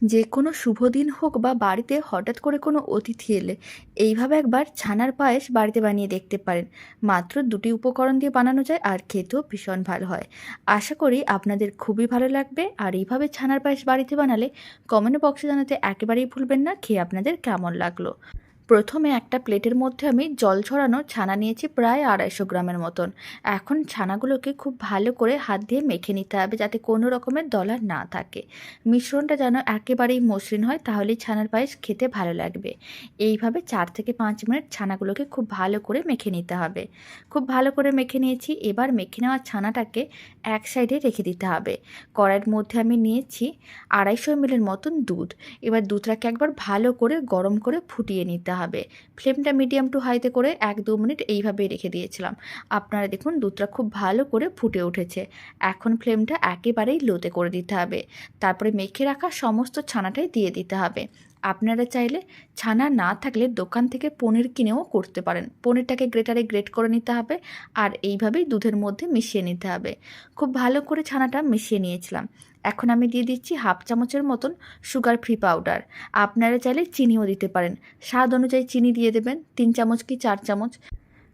যে কোনো শুভ দিন হোক বা বাড়িতে হঠাৎ করে কোনো অতিথি এলে এইভাবে একবার ছানার পায়েস বাড়িতে বানিয়ে দেখতে পারেন। মাত্র দুটি উপকরণ দিয়ে বানানো যায় আর খেতেও ভীষণ ভালো হয়। আশা করি আপনাদের খুবই ভালো লাগবে। আর এইভাবে ছানার পায়েস বাড়িতে বানালে কমেন্ট বক্সে জানাতে একেবারেই ভুলবেন না খেয়ে আপনাদের কেমন লাগলো। প্রথমে একটা প্লেটের মধ্যে আমি জল ছড়ানো ছানা নিয়েছি প্রায় 250 গ্রামের মতন। এখন ছানাগুলোকে খুব ভালো করে হাত দিয়ে মেখে নিতে হবে যাতে কোনো রকমের দলা না থাকে। মিশ্রণটা যেন একেবারেই মসৃণ হয়, তাহলেই ছানার পায়েস খেতে ভালো লাগবে। এইভাবে 4 থেকে 5 মিনিট ছানাগুলোকে খুব ভালো করে মেখে নিতে হবে। খুব ভালো করে মেখে নিয়েছি। এবার মেখে নেওয়া ছানাটাকে এক সাইডে রেখে দিতে হবে। কড়াইয়ের মধ্যে আমি নিয়েছি 250 ml মতন দুধ। এবার দুধটাকে একবার ভালো করে গরম করে ফুটিয়ে নিতে হবে। ফ্লেমটা মিডিয়াম টু হাইতে করে 1-2 মিনিট এইভাবেই রেখে দিয়েছিলাম। আপনারা দেখুন দুধটা খুব ভালো করে ফুটে উঠেছে। এখন ফ্লেমটা একেবারেই লোতে করে দিতে হবে। তারপরে মেখে রাখা সমস্ত ছানাটাই দিয়ে দিতে হবে। আপনারা চাইলে ছানা না থাকলে দোকান থেকে পনির কিনেও করতে পারেন। পনিরটাকে গ্রেটারে গ্রেট করে নিতে হবে আর এইভাবেই দুধের মধ্যে মিশিয়ে নিতে হবে। খুব ভালো করে ছানাটা মিশিয়ে নিয়েছিলাম। এখন আমি দিয়ে দিচ্ছি 1/2 চামচের মতন সুগার ফ্রি পাউডার। আপনারা চাইলে চিনিও দিতে পারেন। স্বাদ অনুযায়ী চিনি দিয়ে দেবেন 3 চামচ কি 4 চামচ।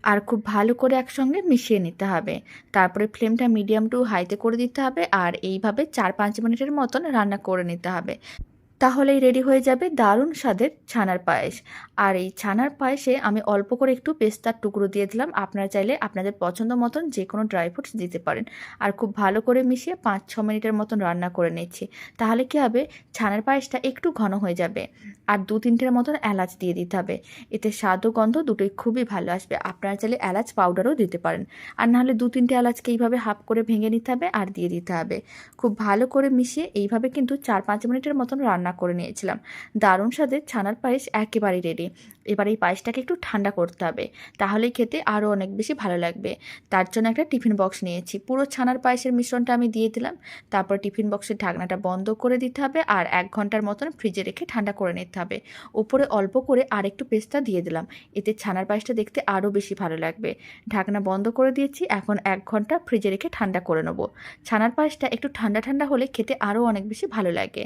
আর খুব ভালো করে একসঙ্গে মিশিয়ে নিতে হবে। তারপরে ফ্লেমটা মিডিয়াম টু হাইতে করে দিতে হবে আর এইভাবে 4-5 মিনিটের মতন রান্না করে নিতে হবে। তাহলেই রেডি হয়ে যাবে দারুণ স্বাদের ছানার পায়েস। আর এই ছানার পায়েসে আমি অল্প করে একটু পেস্তার টুকরো দিয়ে দিলাম। আপনারা চাইলে আপনাদের পছন্দ মতন যে কোনো ড্রাই ফ্রুটস দিতে পারেন। আর খুব ভালো করে মিশিয়ে 5-6 মিনিটের মতন রান্না করে নিচ্ছি। তাহলে কী হবে, ছানার পায়েসটা একটু ঘন হয়ে যাবে। আর 2-3টের মতন এলাচ দিয়ে দিতে হবে। এতে স্বাদ ও গন্ধ দুটোই খুবই ভালো আসবে। আপনারা চাইলে এলাচ পাউডারও দিতে পারেন। আর নাহলে 2-3টে এলাচকে এইভাবে হাফ করে ভেঙে নিতে হবে আর দিয়ে দিতে হবে। খুব ভালো করে মিশিয়ে এইভাবে কিন্তু 4-5 মিনিটের মতন রান্না করে নিয়েছিলাম। দারুণ স্বাদের ছানার পায়েস একেবারেই রেডি। এবার এই পায়েসটাকে একটু ঠান্ডা করতে হবে, তাহলেই খেতে আরও অনেক বেশি ভালো লাগবে। তার জন্য একটা টিফিন বক্স নিয়েছি। পুরো ছানার পায়েসের মিশ্রণটা আমি দিয়ে দিলাম। তারপর টিফিন বক্সের ঢাকনাটা বন্ধ করে দিতে হবে আর 1 ঘন্টার মতন ফ্রিজে রেখে ঠান্ডা করে নিতে হবে। ওপরে অল্প করে আরেকটু পেস্তা দিয়ে দিলাম। এতে ছানার পায়েসটা দেখতে আরও বেশি ভালো লাগবে। ঢাকনা বন্ধ করে দিয়েছি। এখন 1 ঘন্টা ফ্রিজে রেখে ঠান্ডা করে নেব। ছানার পায়েসটা একটু ঠান্ডা ঠান্ডা হলে খেতে আরও অনেক বেশি ভালো লাগে।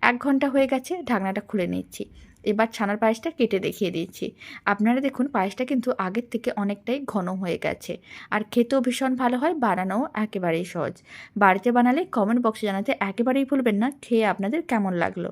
1 ঘন্টা হয়ে গেছে, ঢাকনাটা খুলে নিচ্ছি। এবার ছানার পায়েসটা কেটে দেখিয়ে দিচ্ছি। আপনারা দেখুন পায়েসটা কিন্তু আগের থেকে অনেকটাই ঘন হয়ে গেছে। আর খেতেও ভীষণ ভালো হয়, বানানোও একেবারেই সহজ। বাড়িতে বানালে কমেন্ট বক্সে জানাতে একেবারেই ভুলবেন না খেয়ে আপনাদের কেমন লাগলো।